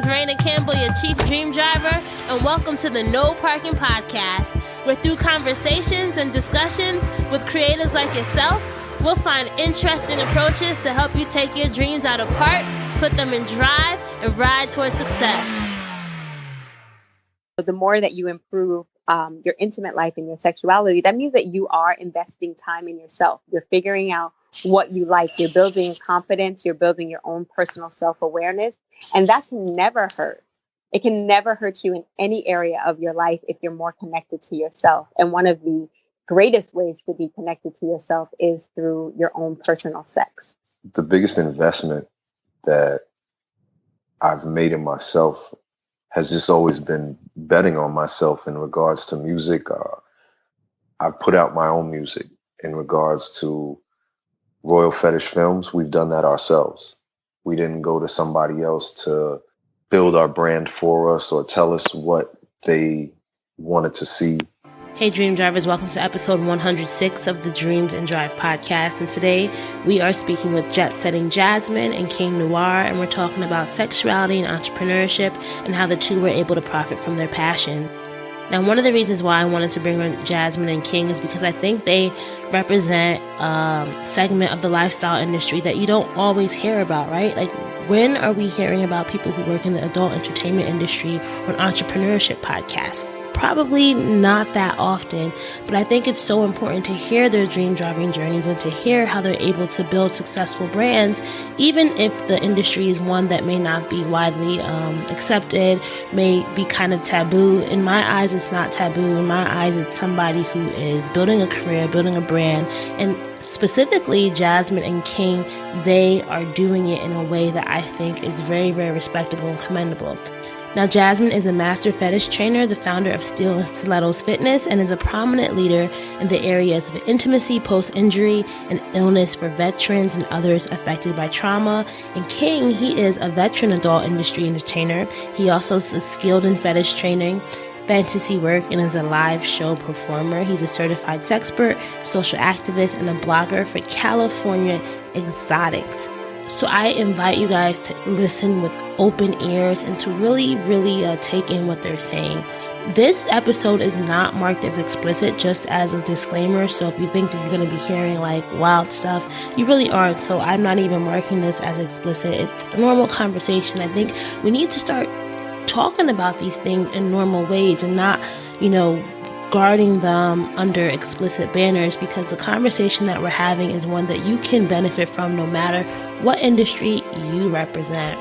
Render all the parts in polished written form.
Raina Campbell, your Chief Dream Driver, and welcome to the No Parking Podcast, where through conversations and discussions with creators like yourself, we'll find interesting approaches to help you take your dreams out of park, put them in drive, and ride towards success. The more that you improve your intimate life and your sexuality, that means that you are investing time in yourself. You're figuring out what you like. You're building confidence. You're building your own personal self-awareness. And that can never hurt. It can never hurt you in any area of your life if you're more connected to yourself. And one of the greatest ways to be connected to yourself is through your own personal sex. The biggest investment that I've made in myself has just always been betting on myself in regards to music. I've put out my own music. In regards to Royal Fetish Films, we've done that ourselves. We didn't go to somebody else to build our brand for us or tell us what they wanted to see. Hey Dream Drivers, welcome to episode 106 of the Dreams and Drive podcast. And today we are speaking with Jet Setting Jasmine and King Noire, and we're talking about sexuality and entrepreneurship and how the two were able to profit from their passion. Now, one of the reasons why I wanted to bring on Jasmine and King is because I think they represent a segment of the lifestyle industry that you don't always hear about, right? Like, when are we hearing about people who work in the adult entertainment industry on entrepreneurship podcasts? Probably not that often, but I think it's so important to hear their dream driving journeys and to hear how they're able to build successful brands, even if the industry is one that may not be widely accepted, may be kind of taboo. In my eyes, it's not taboo. In my eyes, it's somebody who is building a career, building a brand, and specifically Jasmine and King, they are doing it in a way that I think is very, very respectable and commendable. Now, Jasmine is a master fetish trainer, the founder of Steel and Stilettos Fitness, and is a prominent leader in the areas of intimacy, post-injury, and illness for veterans and others affected by trauma. And King, he is a veteran adult industry entertainer. He also is skilled in fetish training, fantasy work, and is a live show performer. He's a certified sexpert, social activist, and a blogger for California Exotics. So I invite you guys to listen with open ears and to really, really take in what they're saying. This episode is not marked as explicit, just as a disclaimer. So if you think that you're going to be hearing like wild stuff, you really aren't. So I'm not even marking this as explicit. It's a normal conversation. I think we need to start talking about these things in normal ways and not, guarding them under explicit banners, because the conversation that we're having is one that you can benefit from no matter what industry you represent.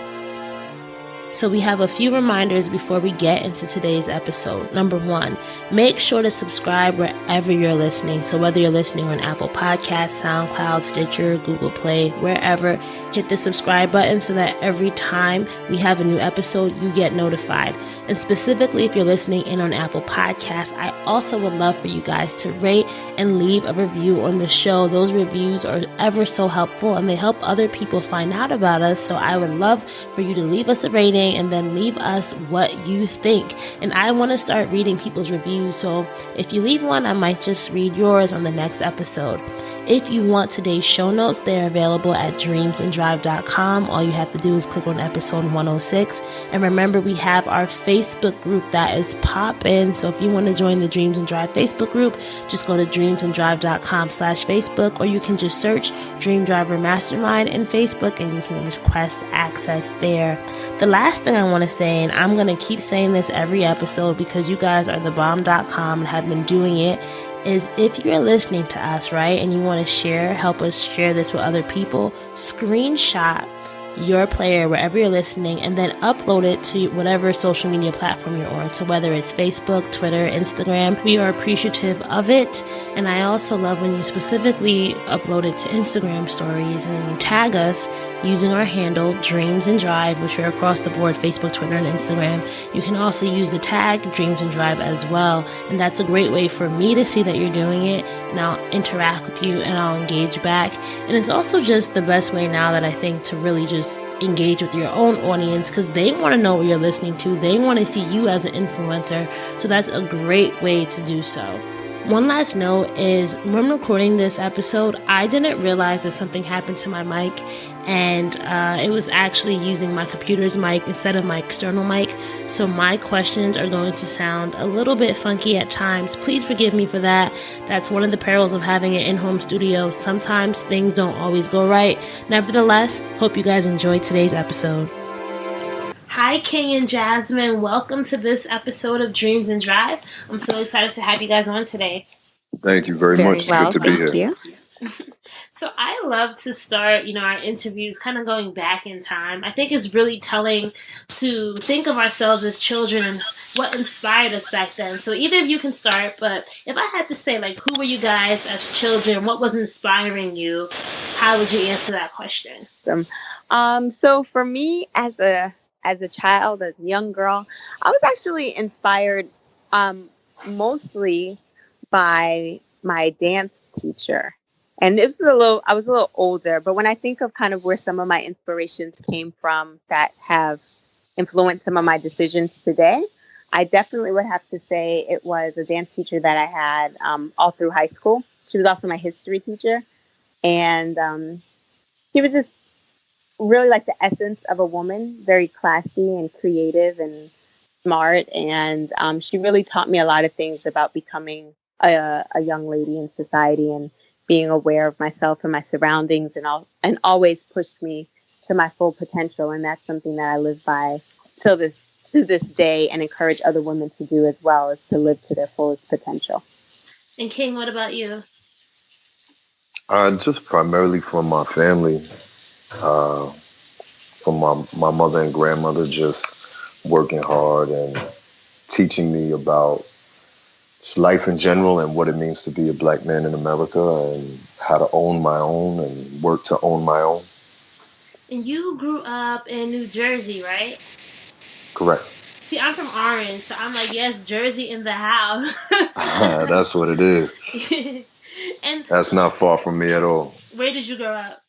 So we have a few reminders before we get into today's episode. Number one, make sure to subscribe wherever you're listening. So whether you're listening on Apple Podcasts, SoundCloud, Stitcher, Google Play, wherever, hit the subscribe button so that every time we have a new episode, you get notified. And specifically, if you're listening in on Apple Podcasts, I also would love for you guys to rate and leave a review on the show. Those reviews are ever so helpful and they help other people find out about us. So I would love for you to leave us a rating and then leave us what you think. And I want to start reading people's reviews. So if you leave one, I might just read yours on the next episode. If you want today's show notes, they're available at dreamsanddrive.com. All you have to do is click on episode 106. And remember, we have our Facebook group that is poppin'. So if you want to join the Dreams and Drive Facebook group, just go to dreamsanddrive.com/Facebook, or you can just search Dream Driver Mastermind in Facebook and you can request access there. The last thing I want to say, and I'm going to keep saying this every episode because you guys are thebomb.com and have been doing it, is if you're listening to us, right, and you want to help us share this with other people, screenshot your player wherever you're listening and then upload it to whatever social media platform you're on. So whether it's Facebook, Twitter, Instagram, we are appreciative of it. And I also love when you specifically upload it to Instagram stories and then you tag us using our handle Dreams and Drive, which are across the board, Facebook, Twitter, and Instagram. You can also use the tag Dreams and Drive as well. And that's a great way for me to see that you're doing it, and I'll interact with you and I'll engage back. And it's also just the best way now that I think to really just engage with your own audience, because they want to know what you're listening to. They want to see you as an influencer. So that's a great way to do so. One last note is when recording this episode, I didn't realize that something happened to my mic, and it was actually using my computer's mic instead of my external mic. So my questions are going to sound a little bit funky at times. Please forgive me for that. That's one of the perils of having an in-home studio. Sometimes things don't always go right. Nevertheless, hope you guys enjoyed today's episode. Hi, King and Jasmine. Welcome to this episode of Dreams and Drive. I'm so excited to have you guys on today. Thank you very much. It's good to be here. You. So I love to start, our interviews kind of going back in time. I think it's really telling to think of ourselves as children and what inspired us back then. So either of you can start, but if I had to say, who were you guys as children? What was inspiring you? How would you answer that question? So for me, as a child, as a young girl, I was actually inspired mostly by my dance teacher. And I was a little older, but when I think of kind of where some of my inspirations came from that have influenced some of my decisions today, I definitely would have to say it was a dance teacher that I had all through high school. She was also my history teacher. And she was just really like the essence of a woman, very classy and creative and smart. And she really taught me a lot of things about becoming a young lady in society and being aware of myself and my surroundings, and always pushed me to my full potential. And that's something that I live by to this day, and encourage other women to do as well, is to live to their fullest potential. And King, what about you? Just primarily from my family, from my mother and grandmother, just working hard and teaching me about life in general and what it means to be a Black man in America and how to own my own and work to own my own. And you grew up in New Jersey, right? Correct. See, I'm from Orange, so I'm like, yes, Jersey in the house. That's what it is. And that's not far from me at all. Where did you grow up?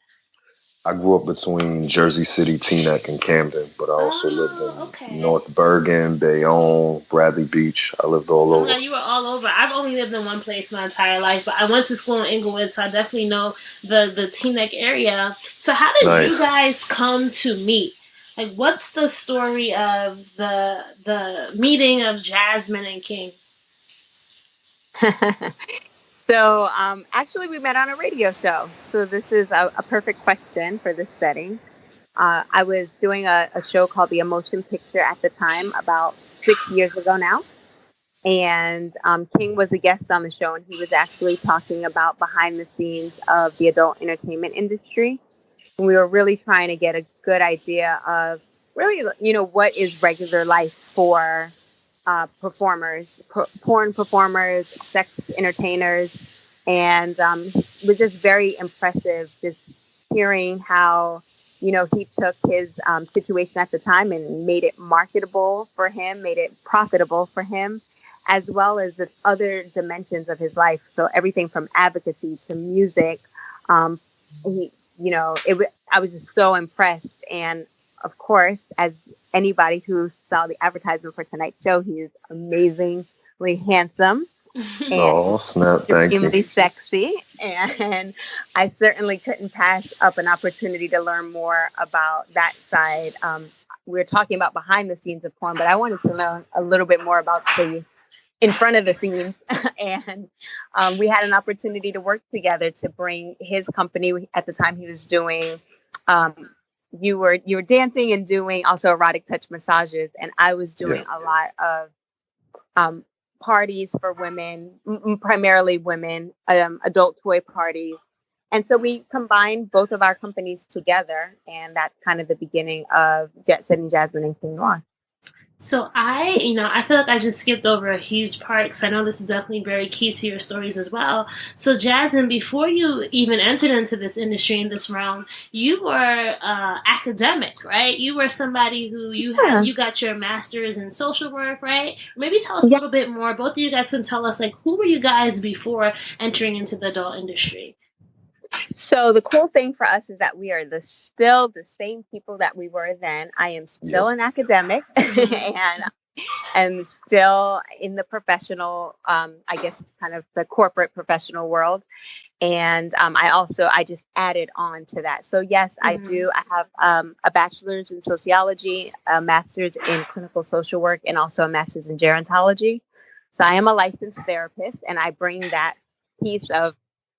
I grew up between Jersey City, Teaneck, and Camden, but I also lived in North Bergen, Bayonne, Bradley Beach. I lived all over. Yeah, you were all over. I've only lived in one place my entire life, but I went to school in Inglewood, so I definitely know the Teaneck area. So how did you guys come to meet? What's the story of the meeting of Jasmine and King? So actually, we met on a radio show. So this is a perfect question for this setting. I was doing a show called The Emotion Picture at the time, about 6 years ago now. And King was a guest on the show, and he was actually talking about behind the scenes of the adult entertainment industry. And we were really trying to get a good idea of really, what is regular life for performers, porn performers, sex entertainers. And it was just very impressive just hearing how, he took his situation at the time and made it marketable for him, made it profitable for him, as well as the other dimensions of his life. So everything from advocacy to music, I was just so impressed. And of course, as anybody who saw the advertisement for tonight's show, he is amazingly handsome. Oh, snap. Thank you. Extremely sexy. And I certainly couldn't pass up an opportunity to learn more about that side. We were talking about behind the scenes of porn, but I wanted to learn a little bit more about the in front of the scenes. And we had an opportunity to work together to bring his company. At the time he was doing, you were dancing and doing also erotic touch massages. And I was doing a lot of parties for women, primarily women, adult toy parties. And so we combined both of our companies together, and that's kind of the beginning of Jet Setting Jasmine and King Noire. So I feel like I just skipped over a huge part, because I know this is definitely very key to your stories as well. So Jasmine, before you even entered into this industry, in this realm, you were academic, right? You were somebody who you got your master's in social work, right? Maybe tell us a little bit more. Both of you guys can tell us, who were you guys before entering into the adult industry? So the cool thing for us is that we are still the same people that we were then. I am still an academic, and am still in the professional, I guess, kind of the corporate professional world. And I just added on to that. So yes, I do. I have a bachelor's in sociology, a master's in clinical social work, and also a master's in gerontology. So I am a licensed therapist, and I bring that piece of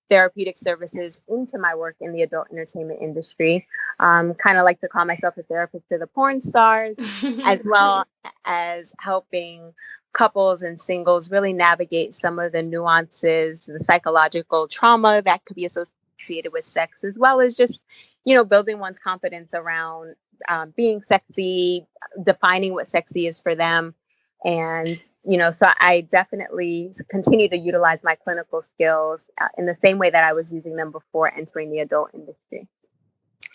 therapeutic services into my work in the adult entertainment industry. Kind of like to call myself a therapist to the porn stars, as well as helping couples and singles really navigate some of the nuances, the psychological trauma that could be associated with sex, as well as just, building one's confidence around being sexy, defining what sexy is for them. And, so I definitely continue to utilize my clinical skills in the same way that I was using them before entering the adult industry.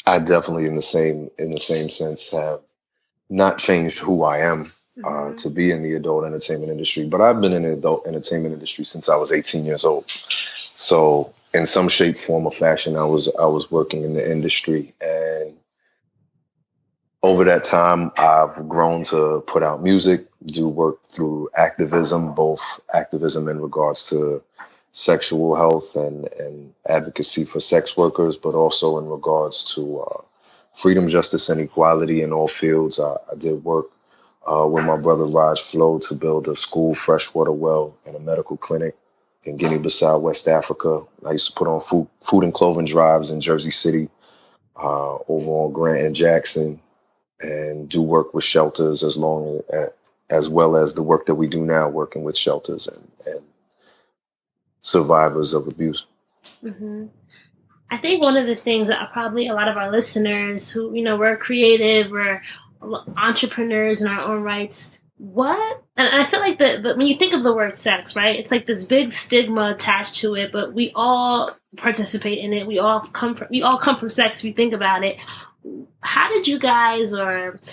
I definitely, in the same sense, have not changed who I am to be in the adult entertainment industry, but I've been in the adult entertainment industry since I was 18 years old. So in some shape, form, or fashion, I was working in the industry, and over that time, I've grown to put out music, do work through activism, both activism in regards to sexual health and advocacy for sex workers, but also in regards to freedom, justice, and equality in all fields. I did work with my brother Raj Flo to build a school, freshwater well, and a medical clinic in Guinea-Bissau, West Africa. I used to put on food and clothing drives in Jersey City, over on Grant and Jackson, and do work with shelters as well as the work that we do now, working with shelters and survivors of abuse. I think one of the things that probably a lot of our listeners who, we're creative, we're entrepreneurs in our own rights, and I feel like the when you think of the word sex, right, it's like this big stigma attached to it, but we all participate in it. We all come from sex. If you think about it. How did you guys, what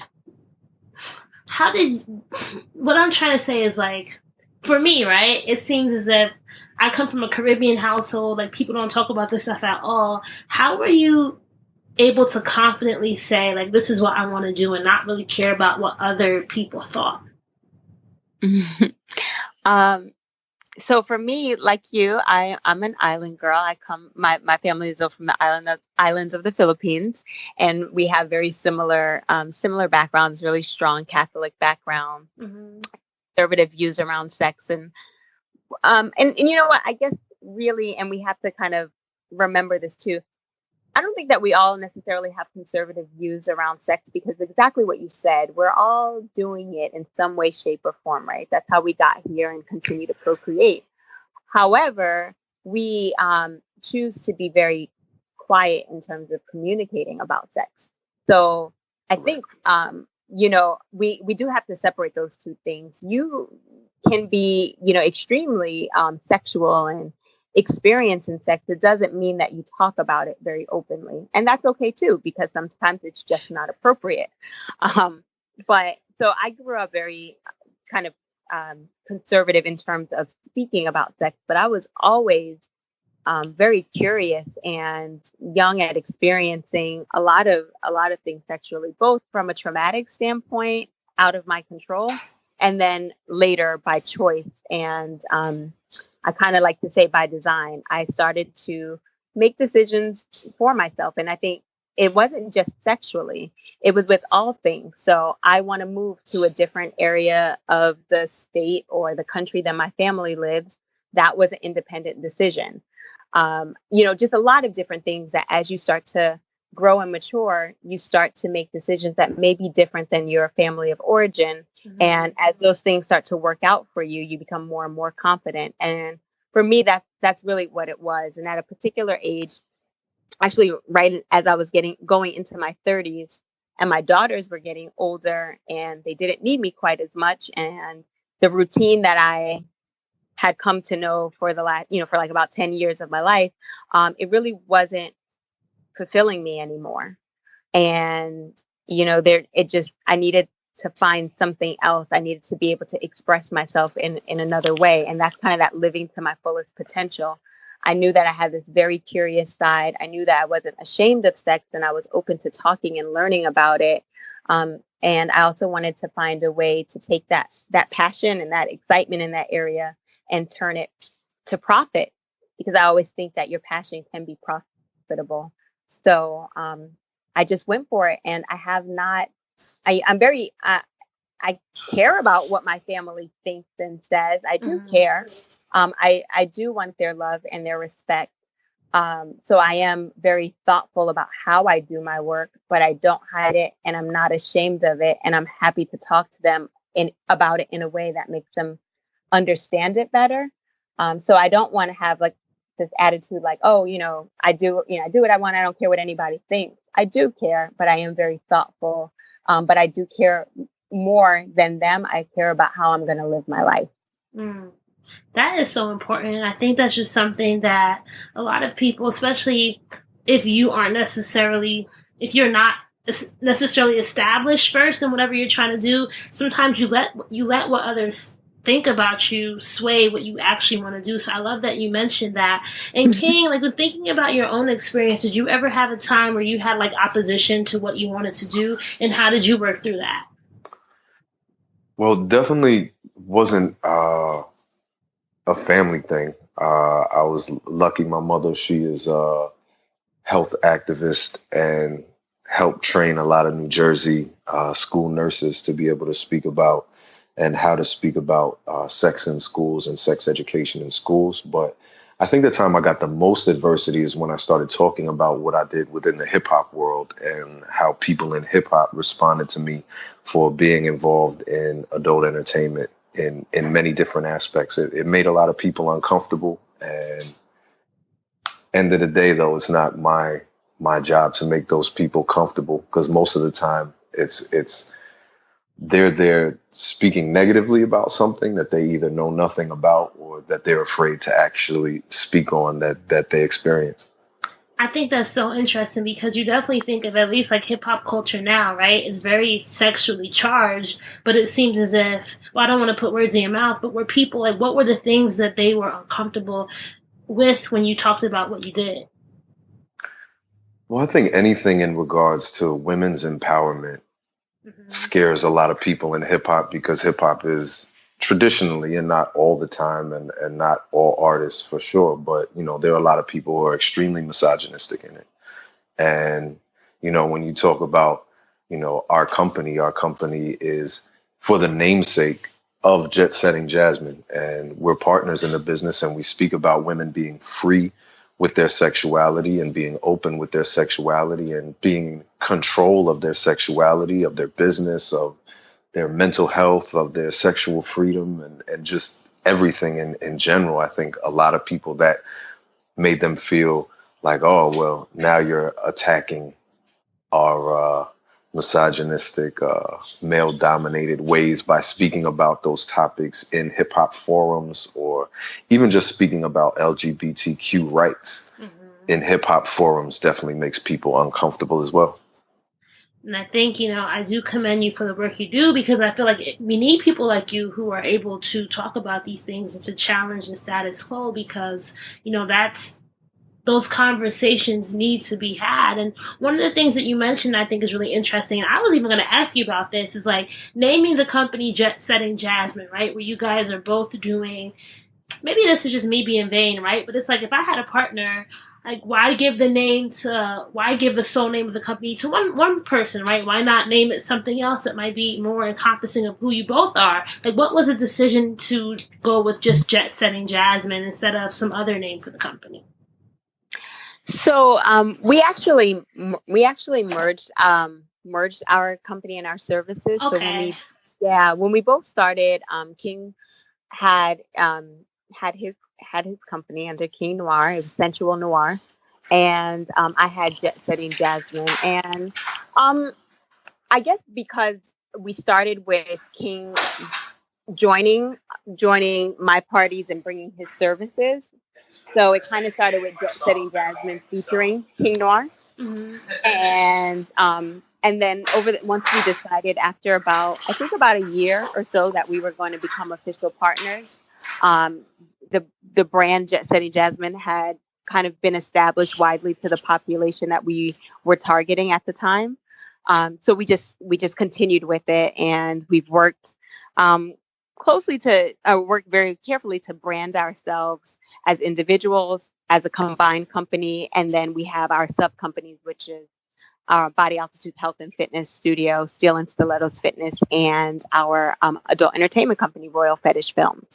I'm trying to say is, like, for me, right, it seems as if I come from a Caribbean household, like, people don't talk about this stuff at all. How were you able to confidently say, like, this is what I want to do and not really care about what other people thought? So for me, like you, I'm an island girl. My family is from the islands of the Philippines, and we have very similar backgrounds, really strong Catholic background, conservative views around sex. And you know what, I guess really, and we have to kind of remember this too. I don't think that we all necessarily have conservative views around sex, because exactly what you said, we're all doing it in some way, shape, or form, right? That's how we got here and continue to procreate. However, we choose to be very quiet in terms of communicating about sex. So I think, we do have to separate those two things. You can be, extremely sexual and experience in sex. It doesn't mean that you talk about it very openly, and that's okay too, because sometimes it's just not appropriate. But so I grew up very kind of conservative in terms of speaking about sex, but I was always very curious and young at experiencing a lot of things sexually, both from a traumatic standpoint, out of my control, and then later by choice. And I kind of like to say by design. I started to make decisions for myself. And I think it wasn't just sexually, it was with all things. So I want to move to a different area of the state or the country that my family lives. That was an independent decision. Just a lot of different things that as you start to grow and mature, you start to make decisions that may be different than your family of origin. And as those things start to work out for you, you become more and more confident. And for me, that's really what it was. And at a particular age, actually right as I was going into my 30s, and my daughters were getting older and they didn't need me quite as much. And the routine that I had come to know for the last, for like about 10 years of my life, it really wasn't fulfilling me anymore. And, I needed to find something else. I needed to be able to express myself in another way. And that's kind of that living to my fullest potential. I knew that I had this very curious side. I knew that I wasn't ashamed of sex, and I was open to talking and learning about it. And I also wanted to find a way to take that passion and that excitement in that area and turn it to profit, because I always think that your passion can be profitable. So I just went for it, and I have not. I'm very. I care about what my family thinks and says. I do care. I do want their love and their respect. So I am very thoughtful about how I do my work, but I don't hide it, and I'm not ashamed of it. And I'm happy to talk to them about it in a way that makes them understand it better. So I don't want to have like this attitude like, oh, I do what I want. I don't care what anybody thinks. I do care, but I am very thoughtful. But I do care more than them. I care about how I'm going to live my life. That is so important. And I think that's just something that a lot of people, especially if you're not necessarily established first in whatever you're trying to do, sometimes you let what others think about you sway what you actually want to do. So I love that you mentioned that. And King, like when thinking about your own experience, did you ever have a time where you had like opposition to what you wanted to do, and how did you work through that? Well, definitely wasn't a family thing. I was lucky. My mother, she is a health activist and helped train a lot of New Jersey school nurses to be able to speak about and how to speak about sex in schools and sex education in schools. But I think the time I got the most adversity is when I started talking about what I did within the hip hop world and how people in hip hop responded to me for being involved in adult entertainment in many different aspects. It made a lot of people uncomfortable. And end of the day, though, it's not my job to make those people comfortable, because most of the time they're speaking negatively about something that they either know nothing about or that they're afraid to actually speak on that they experience. I think that's so interesting, because you definitely think of at least like hip hop culture now, right? It's very sexually charged, but it seems as if, well, I don't want to put words in your mouth, but were people like, what were the things that they were uncomfortable with when you talked about what you did? Well, I think anything in regards to women's empowerment scares a lot of people in hip hop, because hip hop is traditionally, and not all the time, and not all artists for sure, but there are a lot of people who are extremely misogynistic in it. And when you talk about our company is for the namesake of Jet Setting Jasmine, and we're partners in the business, and we speak about women being free with their sexuality and being open with their sexuality and being in control of their sexuality, of their business, of their mental health, of their sexual freedom, and just everything in general. I think a lot of people, that made them feel like, oh, well, now you're attacking our misogynistic, male-dominated ways by speaking about those topics in hip-hop forums, or even just speaking about LGBTQ rights in hip-hop forums definitely makes people uncomfortable as well. And I think, I do commend you for the work you do, because I feel like we need people like you who are able to talk about these things and to challenge the status quo, because, those conversations need to be had. And one of the things that you mentioned, I think, is really interesting, and I was even going to ask you about this, is like naming the company Jet Setting Jasmine, right? Where you guys are both doing, maybe this is just me being vain, right? But it's like, if I had a partner, like, why give the sole name of the company to one person, right? Why not name it something else that might be more encompassing of who you both are? Like, what was the decision to go with just Jet Setting Jasmine instead of some other name for the company? So we actually merged our company and our services. Okay. So when we both started, King had his company under King Noire. It was Sensual Noire, and I had Jet Setting Jasmine. And I guess because we started with King joining my parties and bringing his services. So it kind of started with Jet Setting Jasmine featuring King Noire. And then once we decided, after about a year or so, that we were going to become official partners, the brand Jet Setting Jasmine had kind of been established widely to the population that we were targeting at the time. So we just continued with it, and we've worked closely to work very carefully to brand ourselves as individuals, as a combined company, and then we have our sub companies, which is our Body Altitude Health and Fitness Studio, Steel and Stilettos Fitness, and our adult entertainment company, Royal Fetish Films.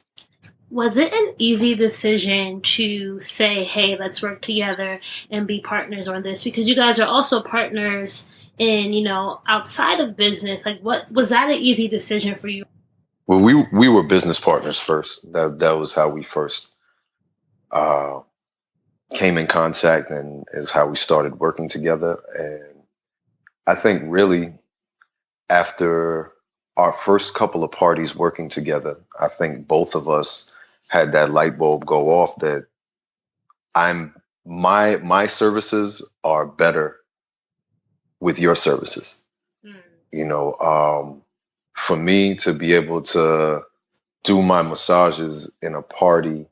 Was it an easy decision to say, hey, let's work together and be partners on this? Because you guys are also partners in, outside of business. Like, what was that an easy decision for you? Well, we were business partners first. That was how we first came in contact, and is how we started working together. And I think really after our first couple of parties working together, I think both of us had that light bulb go off that my services are better with your services. For me to be able to do my massages in a party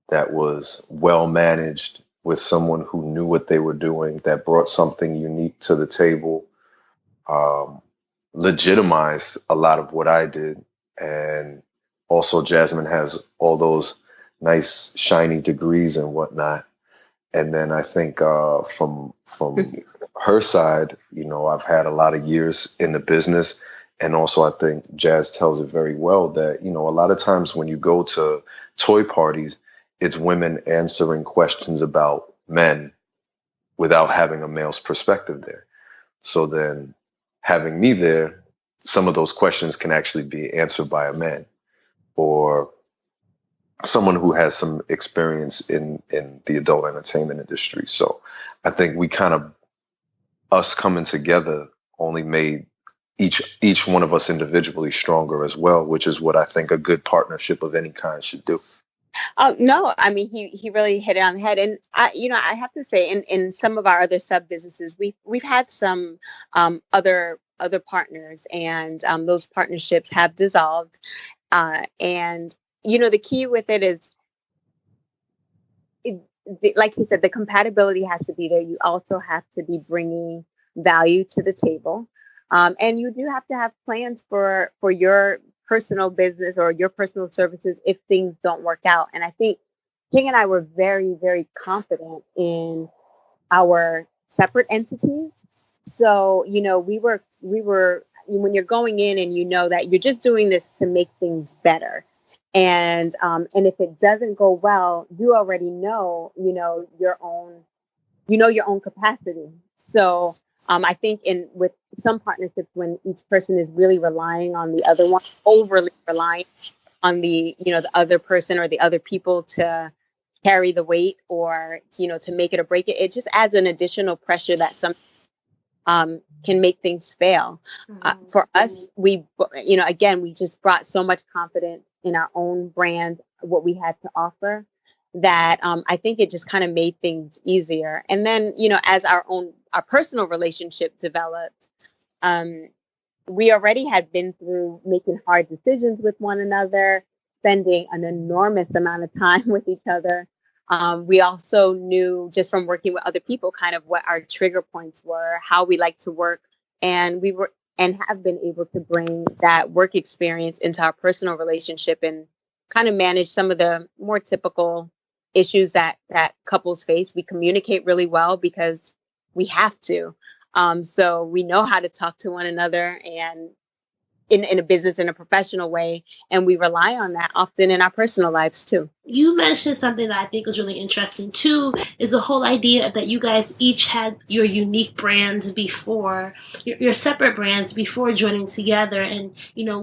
that was well managed with someone who knew what they were doing, that brought something unique to the table, legitimized a lot of what I did. And also Jasmine has all those nice shiny degrees and whatnot. And then I think from her side, I've had a lot of years in the business. And also I think Jazz tells it very well that, a lot of times when you go to toy parties, it's women answering questions about men without having a male's perspective there. So then having me there, some of those questions can actually be answered by a man or someone who has some experience in the adult entertainment industry. So I think we kind of, us coming together only made each one of us individually stronger as well, which is what I think a good partnership of any kind should do. Oh, no, I mean, he really hit it on the head. And I have to say in some of our other sub businesses, we've had some other partners, and those partnerships have dissolved. And the key with it is, like you said, the compatibility has to be there. You also have to be bringing value to the table. And you do have to have plans for your personal business or your personal services if things don't work out. And I think King and I were very, very confident in our separate entities. So, we were when you're going in and that you're just doing this to make things better. And if it doesn't go well, you already know your own capacity. So I think with some partnerships, when each person is really relying on the other one, overly relying on the other person or the other people to carry the weight or to make it or break it, it just adds an additional pressure that some can make things fail. For us, we just brought so much confidence in our own brand, what we had to offer, that I think it just kind of made things easier. And then, as our personal relationship developed, we already had been through making hard decisions with one another, spending an enormous amount of time with each other. We also knew just from working with other people kind of what our trigger points were, how we like to work. And we were and have been able to bring that work experience into our personal relationship and kind of manage some of the more typical issues that couples face. We communicate really well because we have to. So we know how to talk to one another and in a business, in a professional way. And we rely on that often in our personal lives too. You mentioned something that I think was really interesting too, is the whole idea that you guys each had your unique brands before, your separate brands before joining together. And,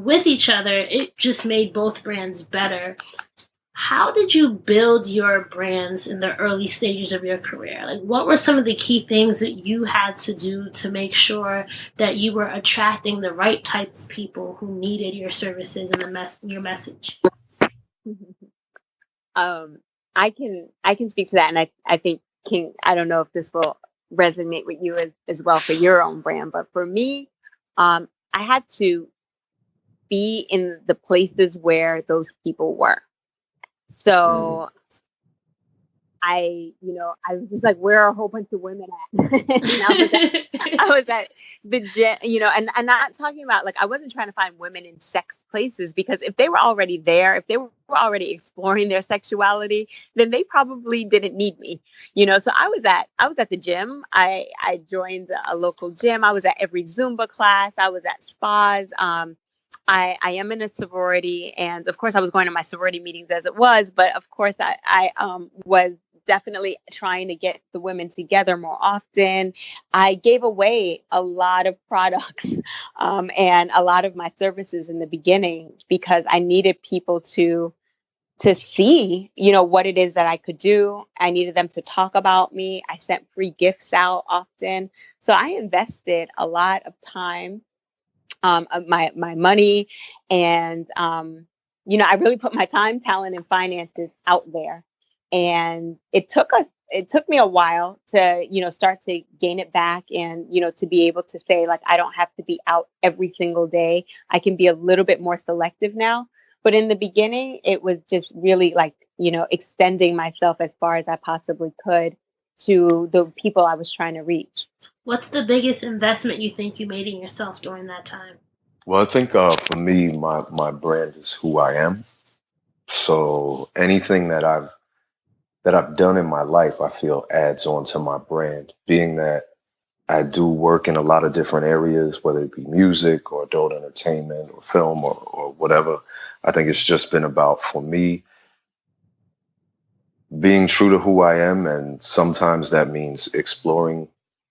with each other, it just made both brands better. How did you build your brands in the early stages of your career? Like, what were some of the key things that you had to do to make sure that you were attracting the right type of people who needed your services and your message? I can speak to that, and I think King, I don't know if this will resonate with you as well for your own brand, but for me, I had to be in the places where those people were. So I was just like, where are a whole bunch of women at? And I was at the gym, and not talking about like, I wasn't trying to find women in sex places, because if they were already there, if they were already exploring their sexuality, then they probably didn't need me, So I was at the gym. I joined a local gym. I was at every Zumba class. I was at spas. I am in a sorority, and of course I was going to my sorority meetings as it was, but of course I was definitely trying to get the women together more often. I gave away a lot of products and a lot of my services in the beginning, because I needed people to see, what it is that I could do. I needed them to talk about me. I sent free gifts out often. So I invested a lot of time, my money, and I really put my time, talent, and finances out there. And it took me a while to start to gain it back, and to be able to say, like, I don't have to be out every single day. I can be a little bit more selective now. But in the beginning, it was just really like extending myself as far as I possibly could to the people I was trying to reach. What's the biggest investment you think you made in yourself during that time? Well, I think for me, my brand is who I am. So anything that I've done in my life, I feel adds on to my brand. Being that I do work in a lot of different areas, whether it be music or adult entertainment or film or whatever. I think it's just been about, for me, being true to who I am, and sometimes that means exploring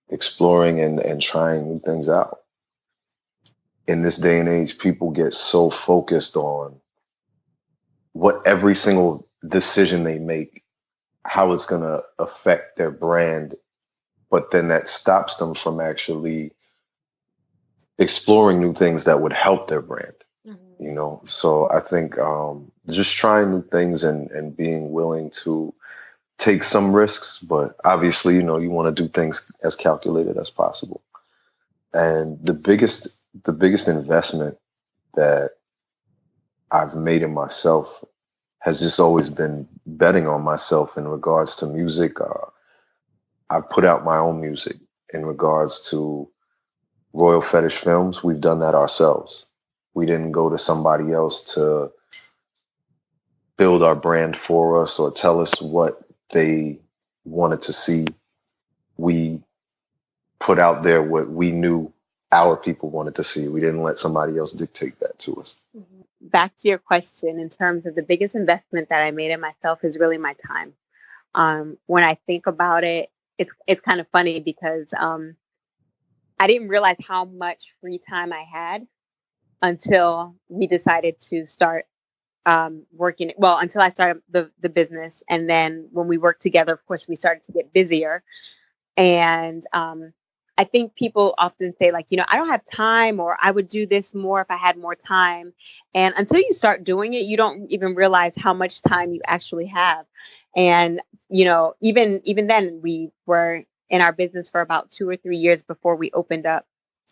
and trying new things out. In this day and age, people get so focused on what every single decision they make, how it's going to affect their brand, but then that stops them from actually exploring new things that would help their brand. So I think just trying new things and being willing to take some risks, but obviously, you want to do things as calculated as possible. And the biggest investment that I've made in myself has just always been betting on myself in regards to music. I put out my own music. In regards to Royal Fetish Films, we've done that ourselves. We didn't go to somebody else to build our brand for us or tell us what they wanted to see. We put out there what we knew our people wanted to see. We didn't let somebody else dictate that to us. Back to your question, in terms of the biggest investment that I made in myself is really my time. When I think about it, it's kind of funny because I didn't realize how much free time I had until we decided to start working. Well, until I started the business. And then when we worked together, of course, we started to get busier. And I think people often say, like, I don't have time, or I would do this more if I had more time. And until you start doing it, you don't even realize how much time you actually have. And, even then, we were in our business for about 2 or 3 years before we opened up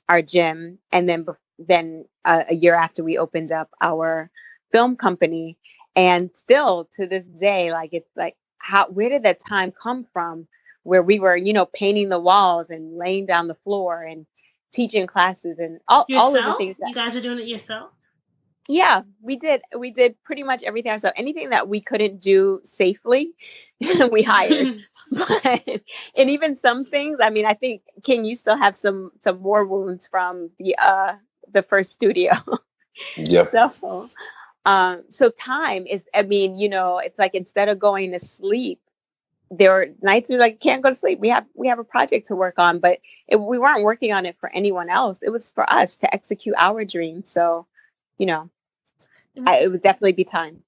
our gym. And then a year after, we opened up our film company. And still to this day, like, it's like, where did that time come from? Where we were, painting the walls and laying down the floor and teaching classes and all of the things that you guys are doing it yourself. Yeah, we did pretty much everything ourselves. Anything that we couldn't do safely, we hired. And even some things, I mean, I think, King, you still have some war wounds from the first studio. Yep. So time is, I mean, it's like, instead of going to sleep, there were nights we like, can't go to sleep. We have a project to work on, but we weren't working on it for anyone else. It was for us to execute our dream. So, it would definitely be time.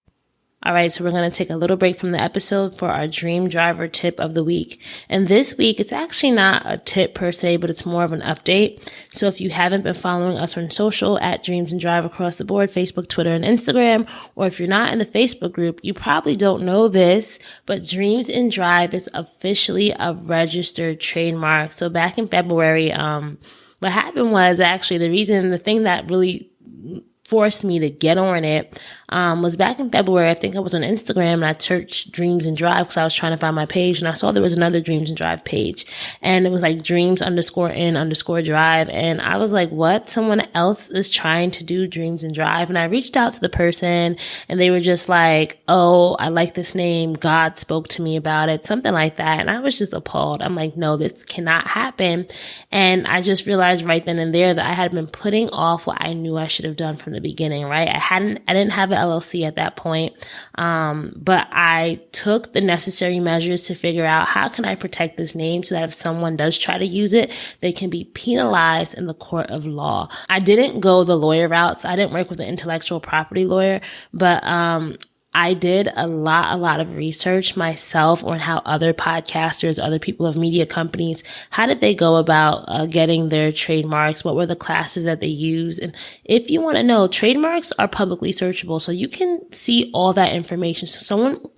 All right, so we're going to take a little break from the episode for our Dream Driver tip of the week. And this week, it's actually not a tip per se, but it's more of an update. So if you haven't been following us on social at Dreams and Drive across the board, Facebook, Twitter, and Instagram, or if you're not in the Facebook group, you probably don't know this, but Dreams and Drive is officially a registered trademark. So back in February, what happened was actually the thing that really forced me to get on it was back in February. I think I was on Instagram and I searched Dreams and Drive because I was trying to find my page, and I saw there was another Dreams and Drive page, and it was like dreams_in_drive. And I was like, what? Someone else is trying to do Dreams and Drive. And I reached out to the person and they were just like, oh, I like this name. God spoke to me about it, something like that. And I was just appalled. I'm like, no, this cannot happen. And I just realized right then and there that I had been putting off what I knew I should have done from the beginning, right? I didn't have an LLC at that point. But I took the necessary measures to figure out how can I protect this name so that if someone does try to use it, they can be penalized in the court of law. I didn't go the lawyer route. So I didn't work with an intellectual property lawyer, but, I did a lot of research myself on how other podcasters, other people of media companies, how did they go about getting their trademarks? What were the classes that they use? And if you want to know, trademarks are publicly searchable, so you can see all that information. So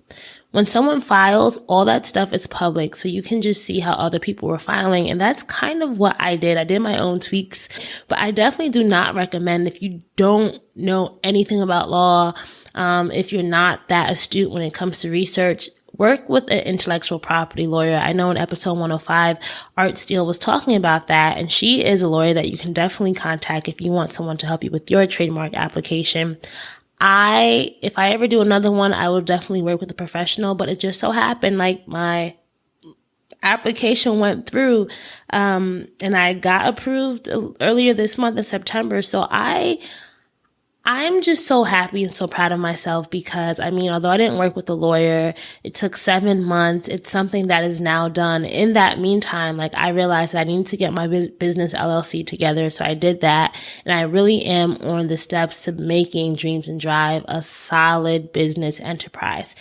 when someone files, all that stuff is public, so you can just see how other people were filing. And that's kind of what I did. I did my own tweaks, but I definitely do not recommend, if you don't know anything about law, if you're not that astute when it comes to research, work with an intellectual property lawyer. I know in episode 105, Art Steele was talking about that, and she is a lawyer that you can definitely contact if you want someone to help you with your trademark application. If I ever do another one, I will definitely work with a professional, but it just so happened like my application went through, and I got approved earlier this month in September. So I'm just so happy and so proud of myself because, I mean, although I didn't work with a lawyer, it took 7 months. It's something that is now done. In that meantime, like, I realized I need to get my business LLC together. So I did that. And I really am on the steps to making Dreams and Drive a solid business enterprise.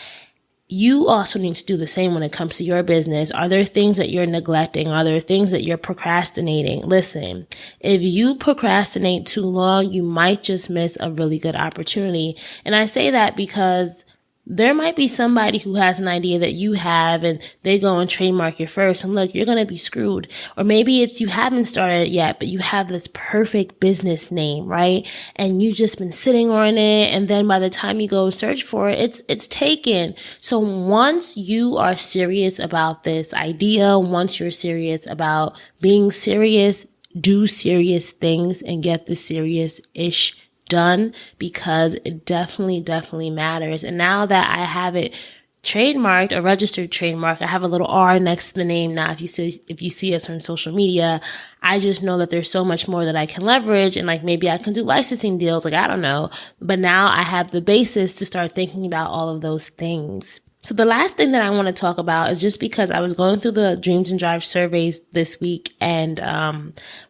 You also need to do the same when it comes to your business. Are there things that you're neglecting? Are there things that you're procrastinating? Listen, if you procrastinate too long, you might just miss a really good opportunity. And I say that because there might be somebody who has an idea that you have and they go and trademark it first, and look, you're going to be screwed. Or maybe it's you haven't started yet, but you have this perfect business name, right? And you've just been sitting on it. And then by the time you go search for it, it's taken. So once you are serious about this idea, once you're serious about being serious, do serious things and get the serious-ish done, because it definitely matters. And now that I have it trademarked, a registered trademark, I have a little R next to the name now. If you see us on social media, I just know that there's so much more that I can leverage, and like maybe I can do licensing deals, like I don't know. But now I have the basis to start thinking about all of those things. So the last thing that I want to talk about is just because I was going through the Dreams and Drive surveys this week, and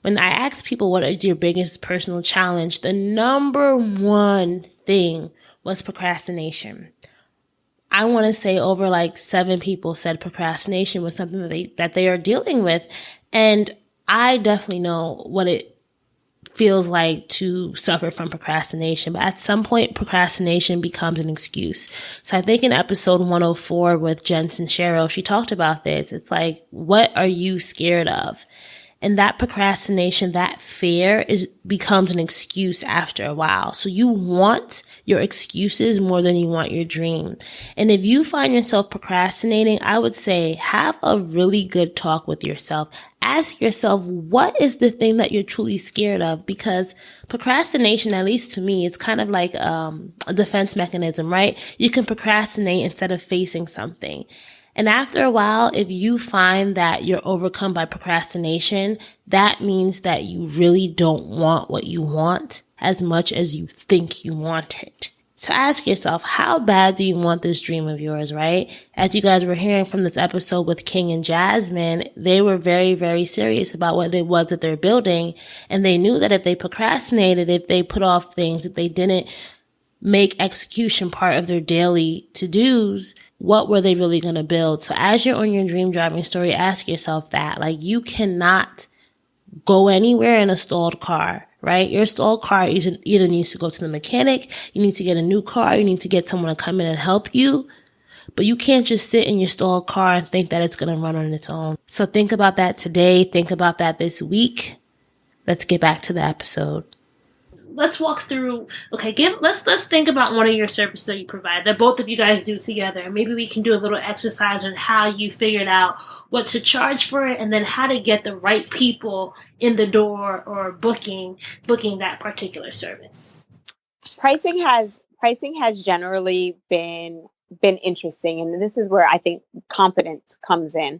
when I asked people what is your biggest personal challenge, the number one thing was procrastination. I want to say over like 7 people said procrastination was something that they are dealing with, and I definitely know what it feels like to suffer from procrastination. But at some point, procrastination becomes an excuse. So I think in episode 104 with Jensen Cheryl, she talked about this. It's like, what are you scared of? And that procrastination, that fear becomes an excuse after a while. So you want your excuses more than you want your dream. And if you find yourself procrastinating, I would say have a really good talk with yourself. Ask yourself, what is the thing that you're truly scared of? Because procrastination, at least to me, it's kind of like a defense mechanism, right? You can procrastinate instead of facing something. And after a while, if you find that you're overcome by procrastination, that means that you really don't want what you want as much as you think you want it. So ask yourself, how bad do you want this dream of yours, right? As you guys were hearing from this episode with King and Jasmine, they were very serious about what it was that they're building. And they knew that if they procrastinated, if they put off things, if they didn't make execution part of their daily to-dos, what were they really going to build? So as you're on your dream driving story, ask yourself that. Like, you cannot go anywhere in a stalled car, right? Your stalled car either needs to go to the mechanic, you need to get a new car, you need to get someone to come in and help you. But you can't just sit in your stalled car and think that it's going to run on its own. So think about that today. Think about that this week. Let's get back to the episode. let's walk through. Okay, let's think about one of your services that you provide that both of you guys do together, and maybe we can do a little exercise on how you figured out what to charge for it, and then how to get the right people in the door or booking that particular service. Pricing has generally been interesting, and this is where I think confidence comes in.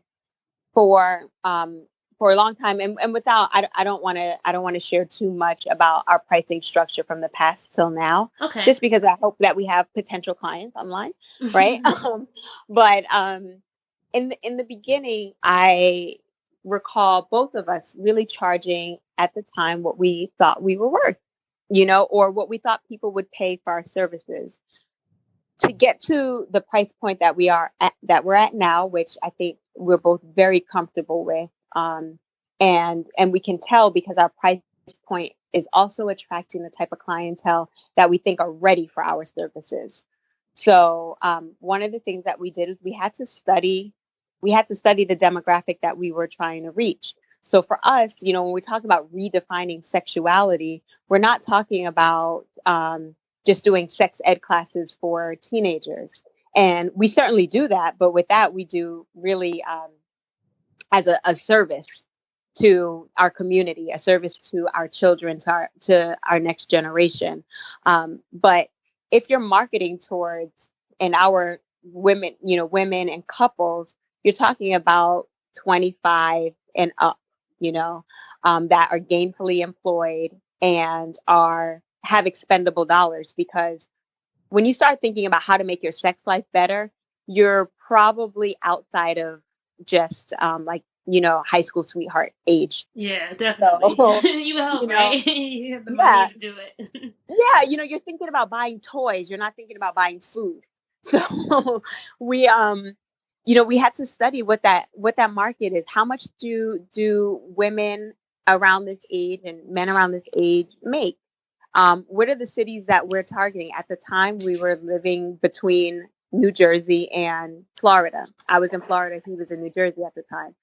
For a long time, and without, I don't want to share too much about our pricing structure from the past till now. Okay. Just because I hope that we have potential clients online, right? But in the beginning, I recall both of us really charging at the time what we thought we were worth, or what we thought people would pay for our services. To get to the price point that we're at now, which I think we're both very comfortable with. And we can tell because our price point is also attracting the type of clientele that we think are ready for our services. So one of the things that we did is we had to study the demographic that we were trying to reach. So for us, when we talk about redefining sexuality, we're not talking about just doing sex ed classes for teenagers. And we certainly do that. But with that, we do really as a service to our community, a service to our children, to our next generation. But if you're marketing towards, and our women and couples, you're talking about 25 and up, that are gainfully employed and have expendable dollars. Because when you start thinking about how to make your sex life better, you're probably outside of just high school sweetheart age. Yeah, definitely. So, you help, right? You have the money to do it. Yeah, you're thinking about buying toys. You're not thinking about buying food. So we had to study what that market is. How much do women around this age and men around this age make? What are the cities that we're targeting? At the time, we were living between New Jersey and Florida. I was in Florida. He was in New Jersey at the time.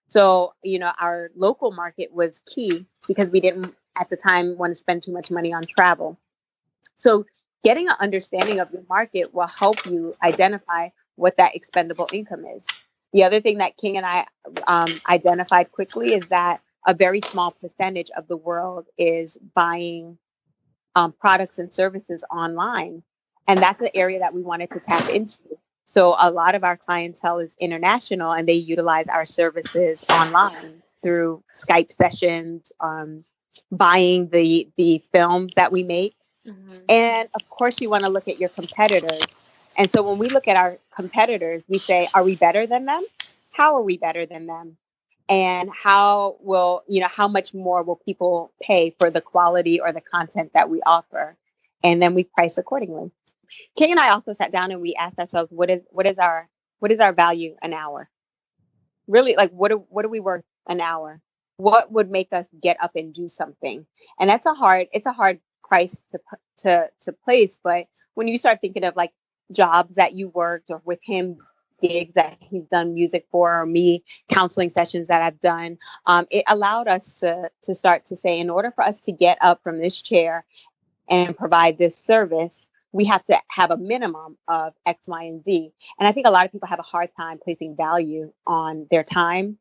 So, our local market was key because we didn't at the time want to spend too much money on travel. So getting an understanding of your market will help you identify what that expendable income is. The other thing that King and I identified quickly is that a very small percentage of the world is buying products and services online. And that's an area that we wanted to tap into. So a lot of our clientele is international, and they utilize our services online through Skype sessions, buying the films that we make. Mm-hmm. And of course, you want to look at your competitors. And so when we look at our competitors, we say, are we better than them? How are we better than them? And how much more will people pay for the quality or the content that we offer? And then we price accordingly. King and I also sat down and we asked ourselves, what is our value an hour? Really, like what are we worth an hour? What would make us get up and do something? And it's a hard price to place. But when you start thinking of like jobs that you worked, or with him, gigs that he's done music for, or me, counseling sessions that I've done, it allowed us to start to say, in order for us to get up from this chair and provide this service, we have to have a minimum of X, Y, and Z. And I think a lot of people have a hard time placing value on their time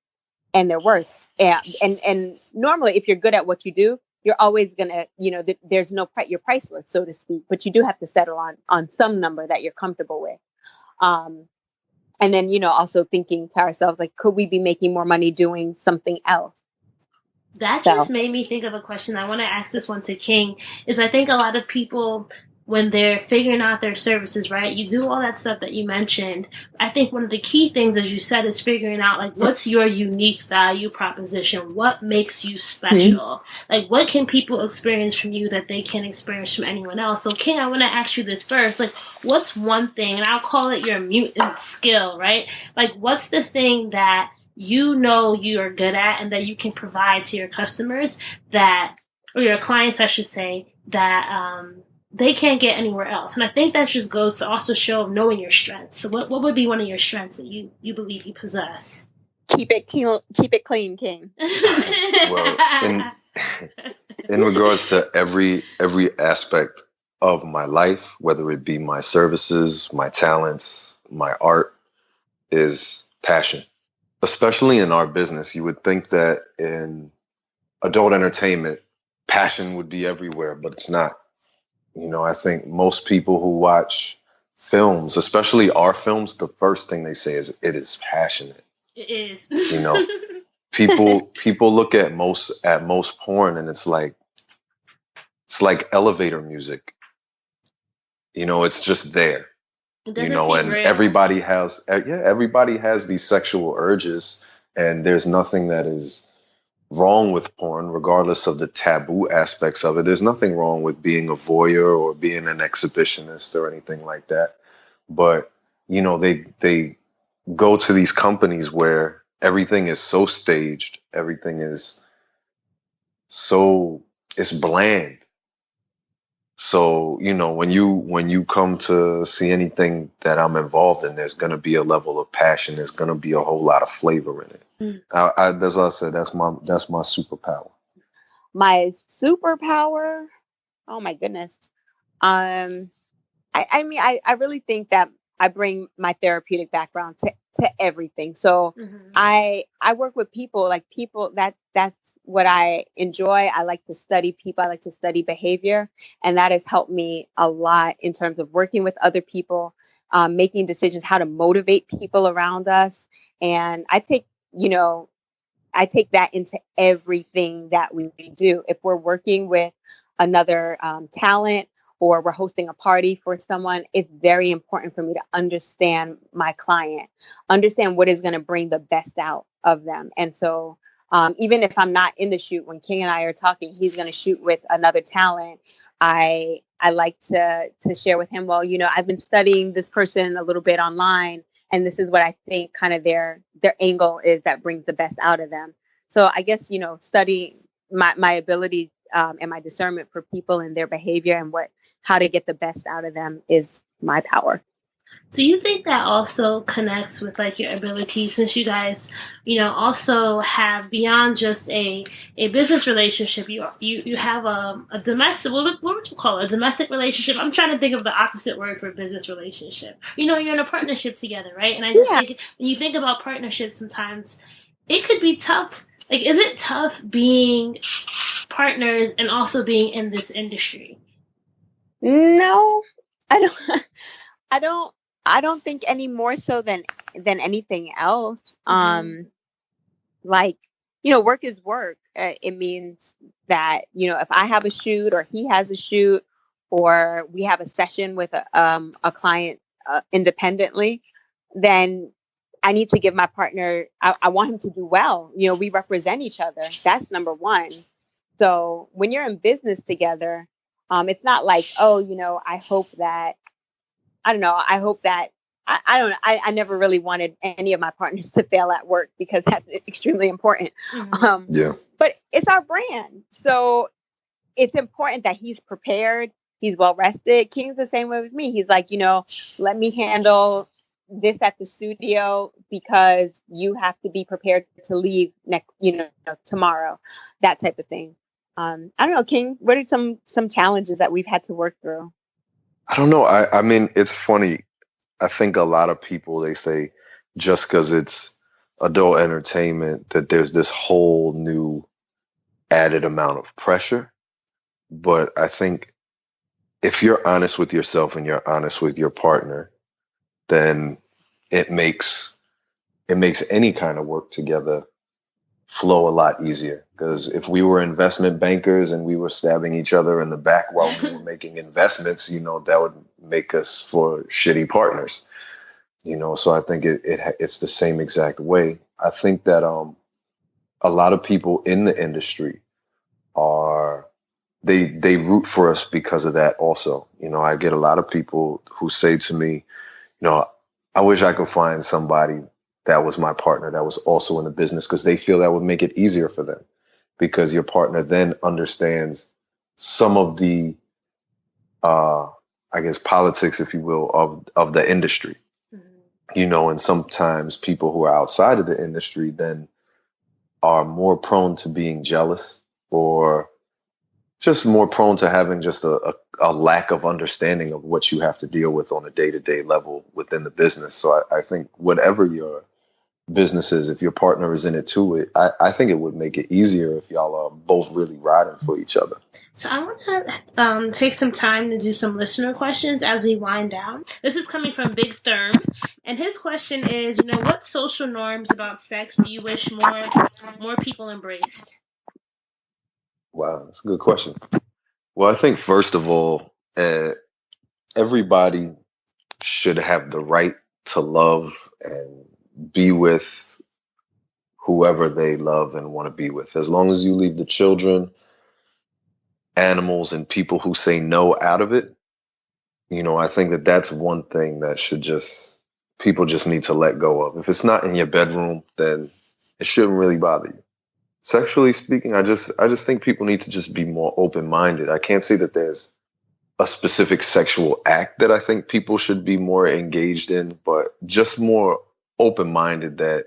and their worth. And normally, if you're good at what you do, you're always going to, there's no price, you're priceless, so to speak, but you do have to settle on some number that you're comfortable with. And then, also thinking to ourselves, like, could we be making more money doing something else? That just made me think of a question. I want to ask this one to King, is I think a lot of people, when they're figuring out their services, right, you do all that stuff that you mentioned. I think one of the key things, as you said, is figuring out, like, what's your unique value proposition? What makes you special? Mm-hmm. Like, what can people experience from you that they can't experience from anyone else? So, King, I want to ask you this first. Like, what's one thing, and I'll call it your mutant skill, right? Like, what's the thing that you are good at and that you can provide to your customers or your clients, I should say, that they can't get anywhere else? And I think that just goes to also show knowing your strengths. So what would be one of your strengths that you believe you possess? Keep it clean, King. Well, in regards to every aspect of my life, whether it be my services, my talents, my art, is passion. Especially in our business, you would think that in adult entertainment, passion would be everywhere, but it's not. I think most people who watch films, especially our films, the first thing they say is it is passionate. It is. People look at most porn and it's like elevator music. It's just there. It doesn't seem And real. everybody has these sexual urges, and there's nothing that is wrong with porn, regardless of the taboo aspects of it. There's nothing wrong with being a voyeur or being an exhibitionist or anything like that. But, they go to these companies where everything is so staged, everything is it's bland. So, when you come to see anything that I'm involved in, there's going to be a level of passion. There's going to be a whole lot of flavor in it. That's what I said. That's my superpower. My superpower? Oh my goodness. I mean, I really think that I bring my therapeutic background to everything. So I work with people, that's what I enjoy. I like to study people. I like to study behavior. And that has helped me a lot in terms of working with other people, making decisions, how to motivate people around us. And I take that into everything that we do. If we're working with another talent, or we're hosting a party for someone, it's very important for me to understand my client, understand what is going to bring the best out of them. And so even if I'm not in the shoot, when King and I are talking, he's going to shoot with another talent. I like to share with him, well, I've been studying this person a little bit online, and this is what I think kind of their angle is that brings the best out of them. So I guess, studying my ability and my discernment for people and their behavior and how to get the best out of them is my power. Do you think that also connects with your ability, since you guys, also have beyond just a business relationship, you have a domestic, what would you call it? A domestic relationship? I'm trying to think of the opposite word for business relationship. You're in a partnership together, right? And I just think when you think about partnerships, sometimes it could be tough. Is it tough being partners and also being in this industry? No, I don't think any more so than anything else. Work is work. It means that, if I have a shoot or he has a shoot, or we have a session with a client independently, then I need to give my partner, I want him to do well. We represent each other. That's number one. So when you're in business together, it's not like, I hope that, I don't know. I hope that, I don't know. I never really wanted any of my partners to fail at work, because that's extremely important. But it's our brand. So it's important that he's prepared. He's well rested. King's the same way with me. He's like, let me handle this at the studio, because you have to be prepared to leave tomorrow, that type of thing. I don't know, King, what are some challenges that we've had to work through? I don't know. I mean, it's funny. I think a lot of people, they say just because it's adult entertainment that there's this whole new added amount of pressure. But I think if you're honest with yourself and you're honest with your partner, then it makes any kind of work together flow a lot easier. Because if we were investment bankers and we were stabbing each other in the back while we were making investments, that would make us for shitty partners. So I think it's the same exact way. I think that a lot of people in the industry they root for us because of that also. I get a lot of people who say to me, I wish I could find somebody that was my partner that was also in the business, because they feel that would make it easier for them, because your partner then understands some of the, I guess, politics, if you will, of the industry. And sometimes people who are outside of the industry then are more prone to being jealous or just more prone to having just a lack of understanding of what you have to deal with on a day-to-day level within the business. So I think whatever your business is, if your partner is in it too, I think it would make it easier if y'all are both really riding for each other. So I want to take some time to do some listener questions as we wind down. This is coming from Big Therm, and his question is, what social norms about sex do you wish more people embraced? Wow, that's a good question. Well, I think first of all, everybody should have the right to love and be with whoever they love and want to be with. As long as you leave the children, animals, and people who say no out of it, I think that that's one thing that people just need to let go of. If it's not in your bedroom, then it shouldn't really bother you. Sexually speaking, I just think people need to just be more open-minded. I can't say that there's a specific sexual act that I think people should be more engaged in, but just more open-minded that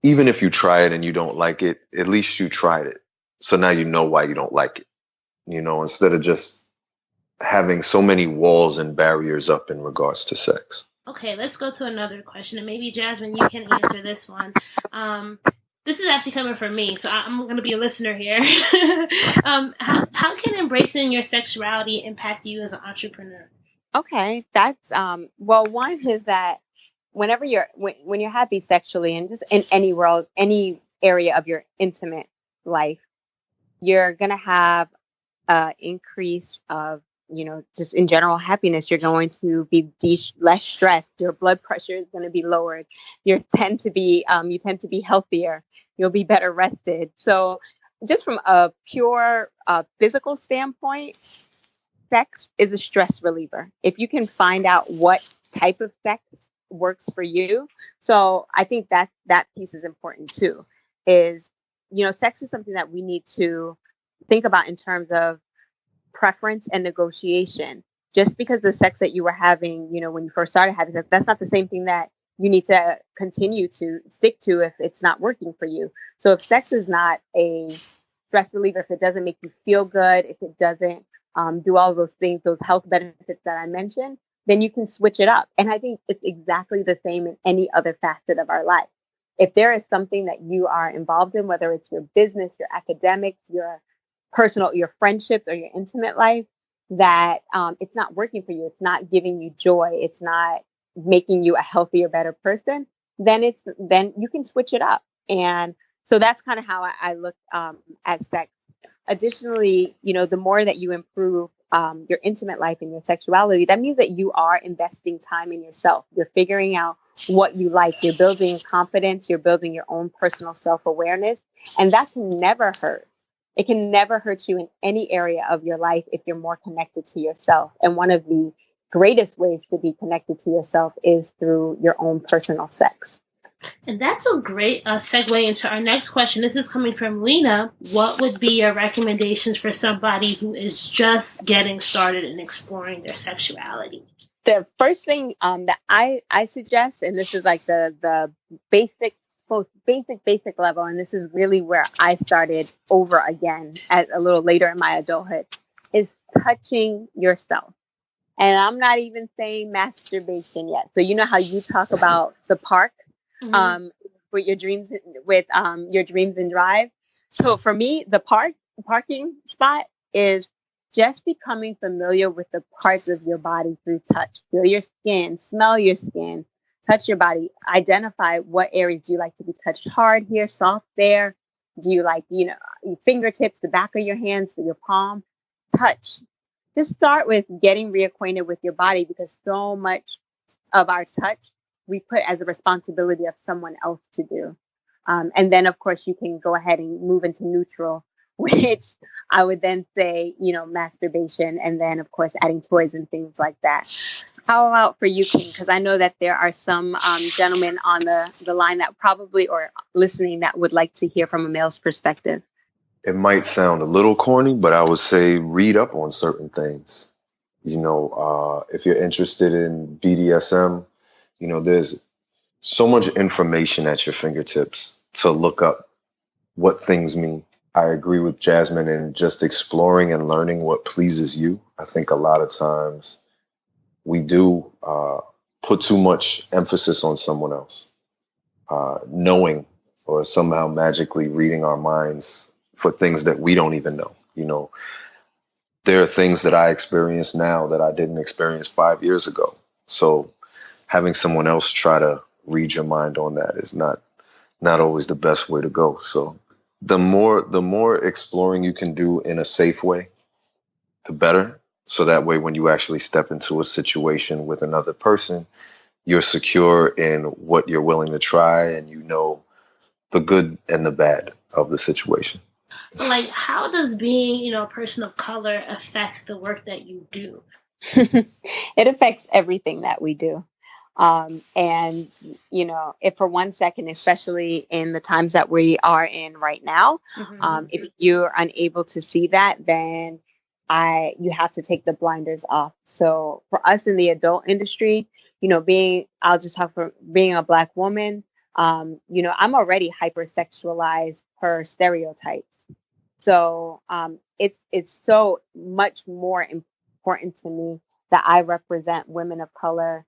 even if you try it and you don't like it, at least you tried it. So now you know why you don't like it, instead of just having so many walls and barriers up in regards to sex. Okay, let's go to another question, and maybe Jasmine, you can answer this one. This is actually coming from me, so I'm going to be a listener here. How can embracing your sexuality impact you as an entrepreneur? Okay, that's well, one is that whenever when you're happy sexually and just in any area of your intimate life, you're gonna have increase of just in general happiness. You're going to be less stressed. Your blood pressure is going to be lowered. You tend to be healthier. You'll be better rested. So just from a pure physical standpoint, sex is a stress reliever. If you can find out what type of sex works for you. So I think that piece is important too, is, sex is something that we need to think about in terms of preference and negotiation. Just because the sex that you were having, when you first started having sex, that's not the same thing that you need to continue to stick to if it's not working for you. So if sex is not a stress reliever, if it doesn't make you feel good, if it doesn't do all those things, those health benefits that I mentioned, then you can switch it up. And I think it's exactly the same in any other facet of our life. If there is something that you are involved in, whether it's your business, your academics, your personal, your friendships, or your intimate life, that it's not working for you, it's not giving you joy, it's not making you a healthier, better person, then you can switch it up. And so that's kind of how I look at sex. Additionally, the more that you improve your intimate life and your sexuality, that means that you are investing time in yourself. You're figuring out what you like. You're building confidence. You're building your own personal self-awareness. And that can never hurt. It can never hurt you in any area of your life if you're more connected to yourself. And one of the greatest ways to be connected to yourself is through your own personal sex. And that's a great segue into our next question. This is coming from Lena. What would be your recommendations for somebody who is just getting started in exploring their sexuality? The first thing that I suggest, and this is like the most basic level, and this is really where I started over again at a little later in my adulthood, is touching yourself. And I'm not even saying masturbation yet. So you know how you talk about the park, with your dreams and drive. So for me, the parking spot is just becoming familiar with the parts of your body through touch. Feel your skin, smell your skin, touch your body, identify what areas do you like to be touched hard here, soft there. Do you like, your fingertips, the back of your hands, your palm, touch. Just start with getting reacquainted with your body, because so much of our touch we put as a responsibility of someone else to do. And then, of course, you can go ahead and move into neutral, which I would then say, masturbation, and then, of course, adding toys and things like that. How about for you, King? Because I know that there are some gentlemen on the line that probably, or listening, that would like to hear from a male's perspective. It might sound a little corny, but I would say read up on certain things. If you're interested in BDSM, there's so much information at your fingertips to look up what things mean. I agree with Jasmine in just exploring and learning what pleases you. I think a lot of times we do put too much emphasis on someone else, knowing or somehow magically reading our minds for things that we don't even know. You know, there are things that I experience now that I didn't experience 5 years ago. So having someone else try to read your mind on that is not always the best way to go. So the more exploring you can do in a safe way, the better. So that way, when you actually step into a situation with another person, you're secure in what you're willing to try, and you know the good and the bad of the situation. So, like, how does being, a person of color affect the work that you do? It affects everything that we do. And, if for 1 second, especially in the times that we are in right now, if you're unable to see that, then you have to take the blinders off. So for us in the adult industry, I'll just talk for being a Black woman, I'm already hypersexualized per stereotypes. So it's so much more important to me that I represent women of color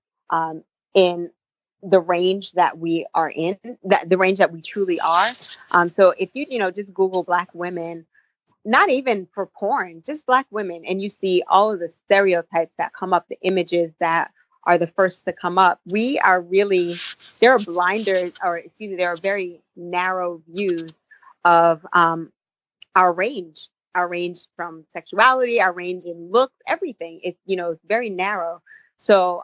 in the range that we are in, that the range that we truly are. So if you just Google Black women, not even for porn, just Black women, and you see all of the stereotypes that come up, the images that are the first to come up. There are blinders, or excuse me, there are very narrow views of our range from sexuality, our range in looks, everything. It's very narrow. So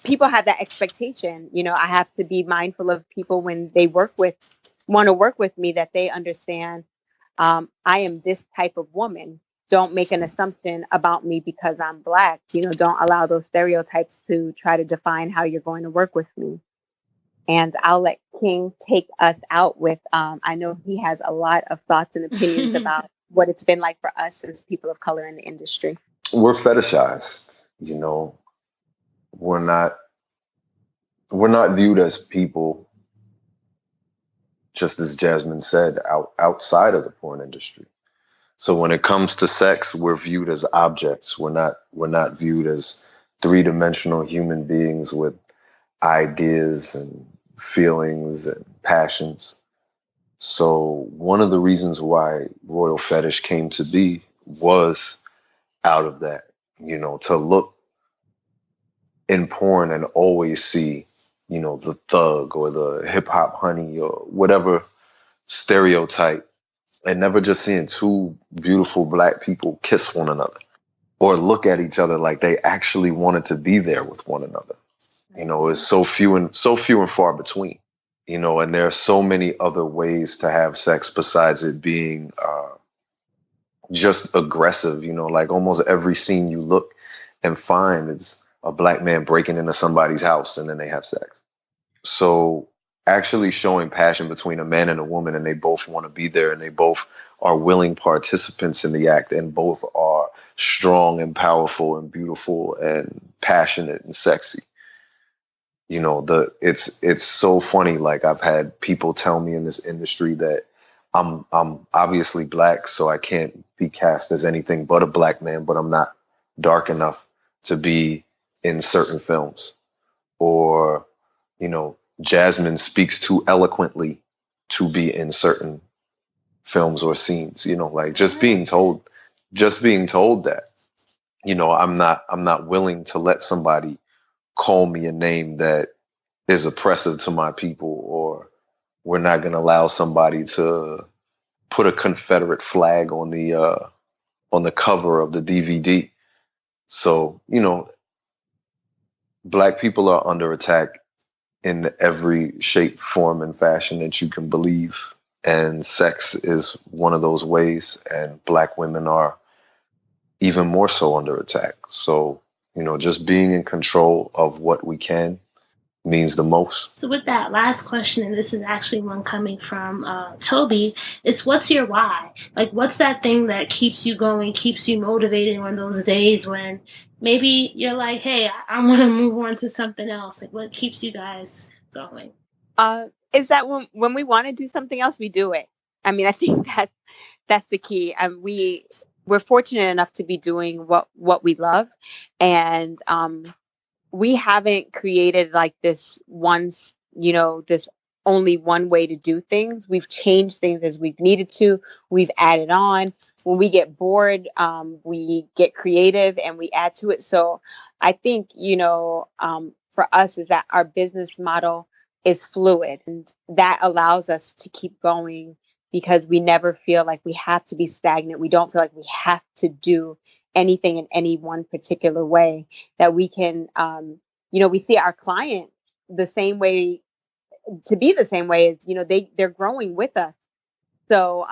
people have that expectation. I have to be mindful of people when they want to work with me, that they understand I am this type of woman. Don't make an assumption about me because I'm Black. Don't allow those stereotypes to try to define how you're going to work with me. And I'll let King take us out with, I know he has a lot of thoughts and opinions about what it's been like for us as people of color in the industry. We're fetishized, we're not viewed as people, just as Jasmine said, outside of the porn industry. So when it comes to sex, we're viewed as objects. We're not viewed as three-dimensional human beings with ideas and feelings and passions. So one of the reasons why Royal Fetish came to be was out of that, to look in porn and always see, the thug or the hip hop honey or whatever stereotype, and never just seeing two beautiful Black people kiss one another or look at each other like they actually wanted to be there with one another. It's so few and far between, and there are so many other ways to have sex besides it being just aggressive, like almost every scene you look and find, it's a Black man breaking into somebody's house and then they have sex. So actually showing passion between a man and a woman, and they both want to be there, and they both are willing participants in the act, and both are strong and powerful and beautiful and passionate and sexy. It's so funny. Like, I've had people tell me in this industry that I'm obviously Black, so I can't be cast as anything but a Black man, but I'm not dark enough to be in certain films. Or, Jasmine speaks too eloquently to be in certain films or scenes, like just being told that, I'm not willing to let somebody call me a name that is oppressive to my people, or we're not going to allow somebody to put a Confederate flag on the cover of the DVD. So, Black people are under attack in every shape, form, and fashion that you can believe. And sex is one of those ways. And Black women are even more so under attack. So, just being in control of what we can means the most. So with that last question, and this is actually one coming from Toby, it's what's your why? Like, what's that thing that keeps you going, keeps you motivated on those days when maybe you're like, hey, I want to move on to something else? Like, what keeps you guys going? Is that when we want to do something else, we do it. I mean, I think that's the key. We're fortunate enough to be doing what we love, and we haven't created like this this only one way to do things. We've changed things as we've needed to. We've added on. When we get bored, we get creative and we add to it. So I think, for us is that our business model is fluid, and that allows us to keep going because we never feel like we have to be stagnant. We don't feel like we have to do anything in any one particular way, that we can, we see our client the same way, to be the same way as, they're growing with us. So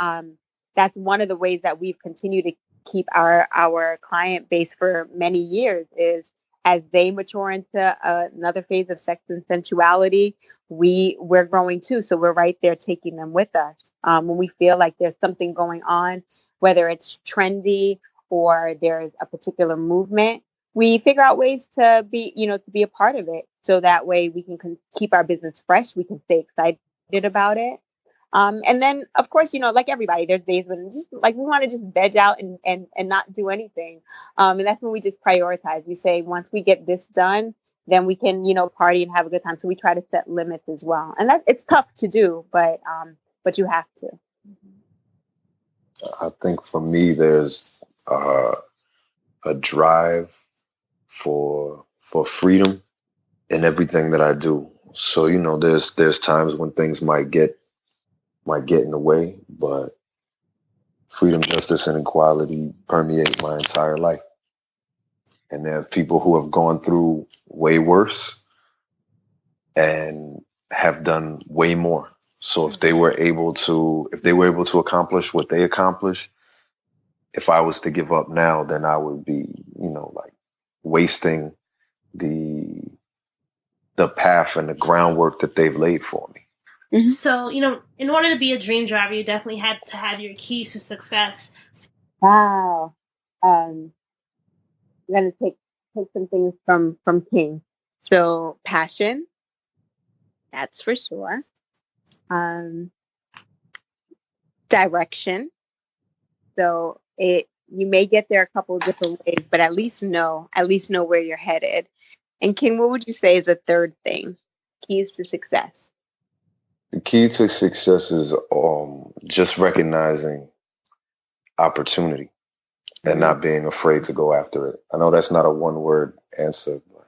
that's one of the ways that we've continued to keep our client base for many years, is as they mature into another phase of sex and sensuality, we're growing too. So we're right there taking them with us. When we feel like there's something going on, whether it's trendy or there's a particular movement, we figure out ways to be a part of it. So that way we can keep our business fresh. We can stay excited about it. And then, of course, like everybody, there's days when just like we want to just veg out and not do anything. And that's when we just prioritize. We say, once we get this done, then we can, party and have a good time. So we try to set limits as well. And it's tough to do, but you have to. I think for me, there's a drive for freedom in everything that I do. So, there's times when things might get in the way, but freedom, justice, and equality permeate my entire life. And there are people who have gone through way worse and have done way more. So if they were able to accomplish what they accomplished, if I was to give up now, then I would be, like wasting the path and the groundwork that they've laid for me. Mm-hmm. So, in order to be a dream driver, you definitely had to have your keys to success. Wow. I'm going to take some things from King. So passion, that's for sure. Direction. So you may get there a couple of different ways, but at least know where you're headed. And King, what would you say is a third thing? Keys to success. The key to success is just recognizing opportunity and not being afraid to go after it. I know that's not a one-word answer, but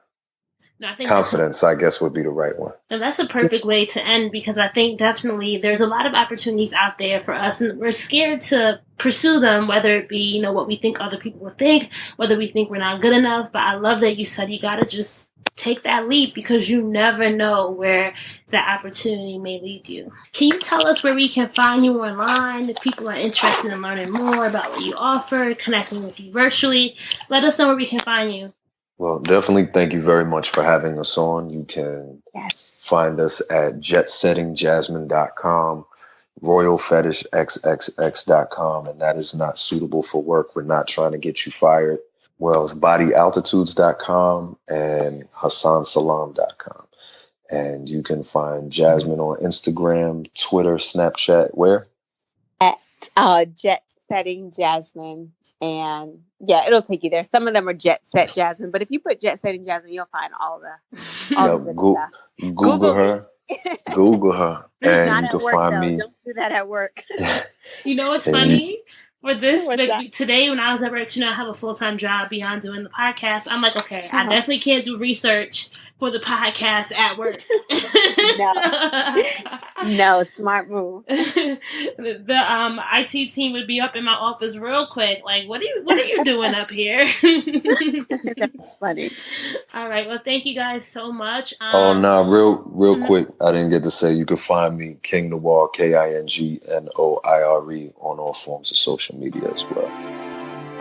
I think confidence, I guess, would be the right one. And that's a perfect way to end, because I think definitely there's a lot of opportunities out there for us, and we're scared to pursue them, whether it be, what we think other people will think, whether we think we're not good enough. But I love that you said you got to just take that leap, because you never know where that opportunity may lead you. Can you tell us where we can find you online if people are interested in learning more about what you offer, connecting with you virtually? Let us know where we can find you. Well, definitely thank you very much for having us on. You can find us at jetsettingjasmine.com, royalfetishxxx.com, and that is not suitable for work. We're not trying to get you fired. Well, it's bodyaltitudes.com and hassansalam.com. And you can find Jasmine on Instagram, Twitter, Snapchat, where? At Jet Setting Jasmine. And yeah, it'll take you there. Some of them are Jet Set Jasmine, but if you put Jet Setting Jasmine, you'll find all the good stuff. Google her. Google her. And you can find me. Don't do that at work. You know what's funny? For this, today when I was at work, I have a full-time job beyond doing the podcast. I'm like, okay, I definitely can't do research for the podcast at work. No, smart move. The IT team would be up in my office real quick. Like, what are you doing up here? That's funny. All right. Well, thank you guys so much. Real quick. I didn't get to say you can find me King Noire, KINGNOIRE, on all forms of social media as well.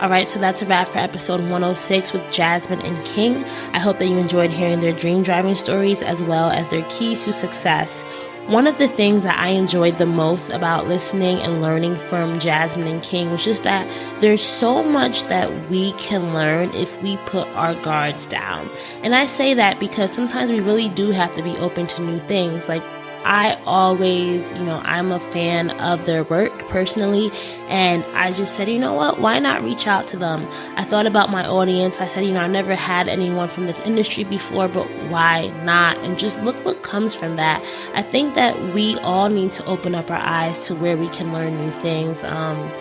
All right, so that's a wrap for episode 106 with Jasmine and King. I hope that you enjoyed hearing their dream driving stories as well as their keys to success. One of the things that I enjoyed the most about listening and learning from Jasmine and King was just that there's so much that we can learn if we put our guards down. And I say that because sometimes we really do have to be open to new things. Like, I always, I'm a fan of their work personally, and I just said, you know what, why not reach out to them? I thought about my audience. I said, I've never had anyone from this industry before, but why not? And just look what comes from that. I think that we all need to open up our eyes to where we can learn new things. I'm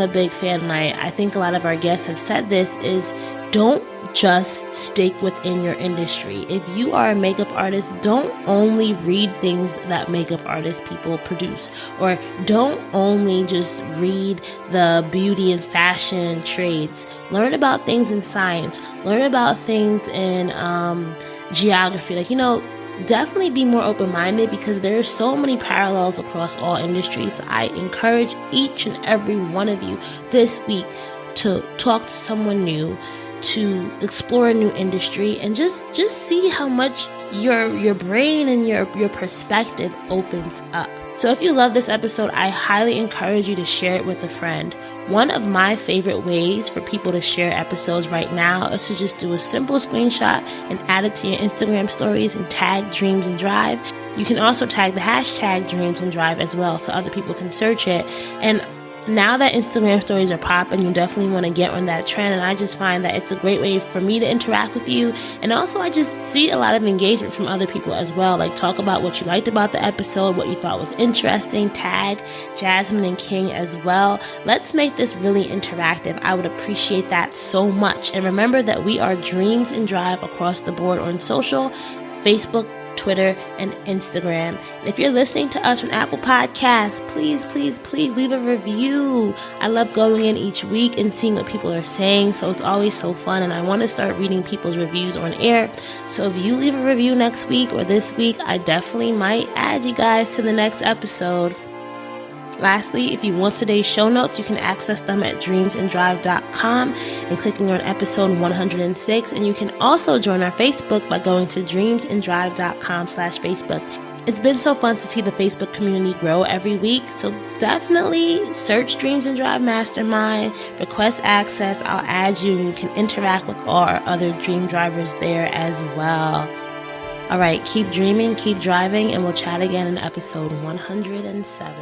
a big fan, and I think a lot of our guests have said this, is don't just stick within your industry. If you are a makeup artist, don't only read things that makeup artist people produce, or don't only just read the beauty and fashion trades. Learn about things in science, learn about things in geography. Definitely be more open-minded, because there are so many parallels across all industries. So I encourage each and every one of you this week to talk to someone new, to explore a new industry, and just see how much your brain and your perspective opens up. So if you love this episode, I highly encourage you to share it with a friend. One of my favorite ways for people to share episodes right now is to just do a simple screenshot and add it to your Instagram stories and tag Dreams and Drive. You can also tag the hashtag Dreams and Drive as well, so other people can search it. And now that Instagram stories are popping, you definitely want to get on that trend, and I just find that it's a great way for me to interact with you. And also, I just see a lot of engagement from other people as well. Talk about what you liked about the episode, what you thought was interesting. Tag Jasmine and King as well. Let's make this really interactive. I would appreciate that so much. And remember that we are Dreams and Drive across the board on social, Facebook, Twitter, and Instagram. And if you're listening to us on Apple Podcasts, please leave a review. I love going in each week and seeing what people are saying, so it's always so fun, and I want to start reading people's reviews on air. So if you leave a review next week or this week, I definitely might add you guys to the next episode. Lastly, if you want today's show notes, you can access them at dreamsanddrive.com and clicking on episode 106. And you can also join our Facebook by going to dreamsanddrive.com/Facebook. It's been so fun to see the Facebook community grow every week. So definitely search Dreams and Drive Mastermind, request access. I'll add you, and you can interact with all our other dream drivers there as well. All right, keep dreaming, keep driving, and we'll chat again in episode 107.